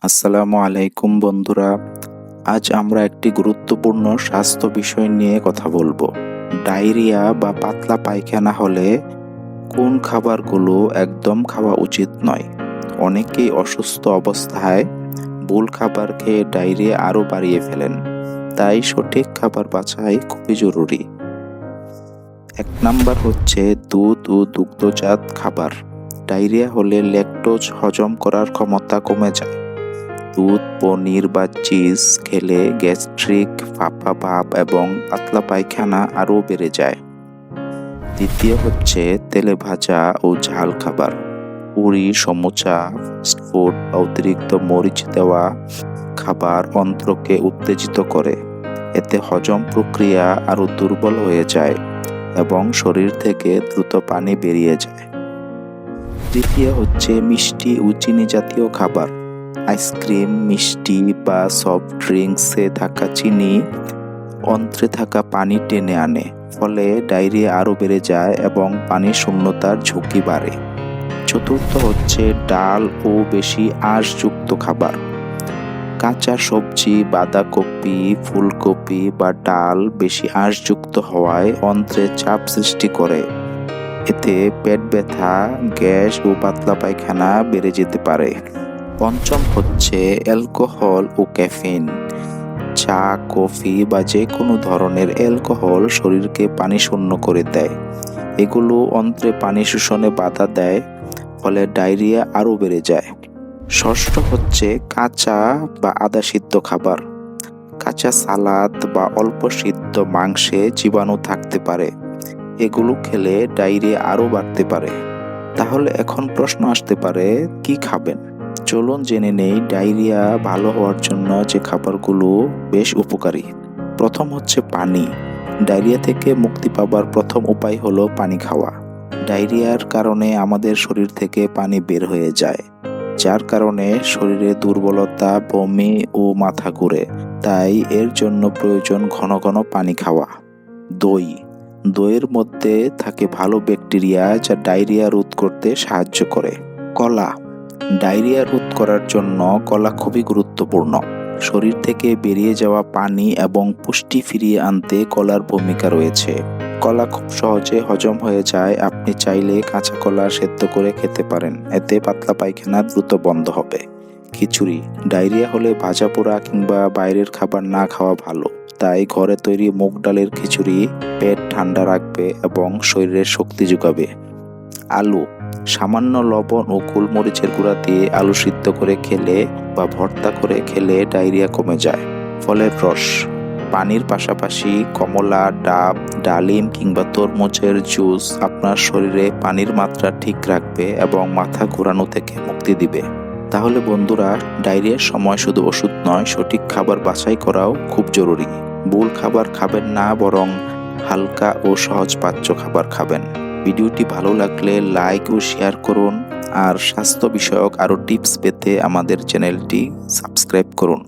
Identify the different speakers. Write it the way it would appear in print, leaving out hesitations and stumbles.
Speaker 1: আসসালামু আলাইকুম বন্ধুরা। আজ আমরা একটি গুরুত্বপূর্ণ স্বাস্থ্য বিষয় নিয়ে কথা বলবো। ডায়রিয়া বা পাতলা পায়খানা হলে কোন খাবারগুলো একদম খাওয়া উচিত নয়। অনেকেই অসুস্থ অবস্থায় ভুল খাবার খেয়ে ডায়রিয়া আরও বাড়িয়ে ফেলেন। তাই সঠিক খাবার বাছাই খুবই জরুরি। ১ নাম্বার হচ্ছে দুধ ও দুগ্ধজাত খাবার। ডায়রিয়া হলে ল্যাকটোজ হজম করার ক্ষমতা কমে যায়। দুধ, পনির বা চিজ খেলে গ্যাস্ট্রিক, ফাঁপা ভাব এবং পাতলা পায়খানা আরও বেড়ে যায়। দ্বিতীয় হচ্ছে তেলে ভাজা ও ঝাল খাবার। পুরি, সমুচা, ফাস্টফুড বা অতিরিক্ত মরিচ দেওয়া খাবার অন্ত্রকে উত্তেজিত করে। এতে হজম প্রক্রিয়া আরও দুর্বল হয়ে যায় এবং শরীর থেকে দ্রুত পানি বেরিয়ে যায়। তৃতীয় হচ্ছে মিষ্টি ও চিনি জাতীয় খাবার। আইসক্রিম, মিষ্টি বা সফট ড্রিঙ্কসে থাকা চিনি অন্ত্রে থাকা পানি টেনে আনে, ফলে ডায়রিয়া আরও বেড়ে যায় এবং পানির শূন্যতার ঝুঁকি বাড়ে। চতুর্থ হচ্ছে ডাল ও বেশি আঁশযুক্ত খাবার। কাঁচা সবজি, বাঁধাকপি, ফুলকপি বা ডাল বেশি আঁশযুক্ত হওয়ায় অন্ত্রে চাপ সৃষ্টি করে। এতে পেট ব্যথা, গ্যাস ও পাতলা পায়খানা বেড়ে যেতে পারে। পঞ্চম হচ্ছে অ্যালকোহল ও ক্যাফিন। চা, কফি বা যে কোনো ধরনের অ্যালকোহল শরীরকে পানি শূন্য করে দেয়। এগুলো অন্ত্রে পানি শোষণে বাধা দেয়, ফলে ডায়রিয়া আরও বেড়ে যায়। ষষ্ঠ হচ্ছে কাঁচা বা আধা সিদ্ধ খাবার। কাঁচা সালাদ বা অল্প সিদ্ধ মাংসে জীবাণু থাকতে পারে। এগুলো খেলে ডায়রিয়া আরও বাড়তে পারে। তাহলে এখন প্রশ্ন আসতে পারে, কি খাবেন? চলুন জেনে নেই ডায়রিয়া ভালো হওয়ার জন্য যে খাবারগুলো বেশ উপকারী। প্রথম হচ্ছে পানি। ডায়রিয়া থেকে মুক্তি পাবার প্রথম উপায় হলো পানি খাওয়া। ডায়রিয়ার কারণে আমাদের শরীর থেকে পানি বের হয়ে যায়, যার কারণে শরীরে দুর্বলতা, বমি ও মাথা ঘুরে। তাই এর জন্য প্রয়োজন ঘন ঘন পানি খাওয়া। দই। দইয়ের মধ্যে থাকে ভালো ব্যাকটেরিয়া যা ডায়রিয়া রোধ করতে সাহায্য করে। কলা। ডায়রিয়া রোধ করার জন্য কলা খুবই গুরুত্বপূর্ণ। শরীর থেকে বেরিয়ে যাওয়া পানি এবং পুষ্টি ফিরিয়ে আনতে কলার ভূমিকা রয়েছে। কলা খুব সহজে হজম হয়ে যায়। আপনি চাইলে কাঁচা কলা সেদ্ধ করে খেতে পারেন। এতে পাতলা পায়খানা দ্রুত বন্ধ হবে। খিচুড়ি। ডায়রিয়া হলে ভাজা পোড়া কিংবা বাইরের খাবার না খাওয়া ভালো। তাই ঘরে তৈরি মুগ ডালের খিচুড়ি পেট ঠান্ডা রাখবে এবং শরীরের শক্তি যোগাবে। আলু। সামান্য লবণ ও গোলমরিচের গুঁড়া দিয়ে আলু সিদ্ধ করে খেলে বা ভর্তা করে খেলে ডায়রিয়া কমে যায়। ফলের রস। পানির পাশাপাশি কমলা, ডাব, ডালিম কিংবা তরমুজের জুস আপনার শরীরে পানির মাত্রা ঠিক রাখবে এবং মাথা ঘোরানো থেকে মুক্তি দিবে। তাহলে বন্ধুরা, ডায়রিয়ার সময় শুধু ওষুধ নয়, সঠিক খাবার বাছাই করাও খুব জরুরি। ভুল খাবার খাবেন না, বরং হালকা ও সহজপাচ্য খাবার খাবেন। ভিডিওটি ভালো লাগলে লাইক ও শেয়ার করুন, আর স্বাস্থ্য বিষয়ক আরও টিপস পেতে আমাদের চ্যানেলটি সাবস্ক্রাইব করুন।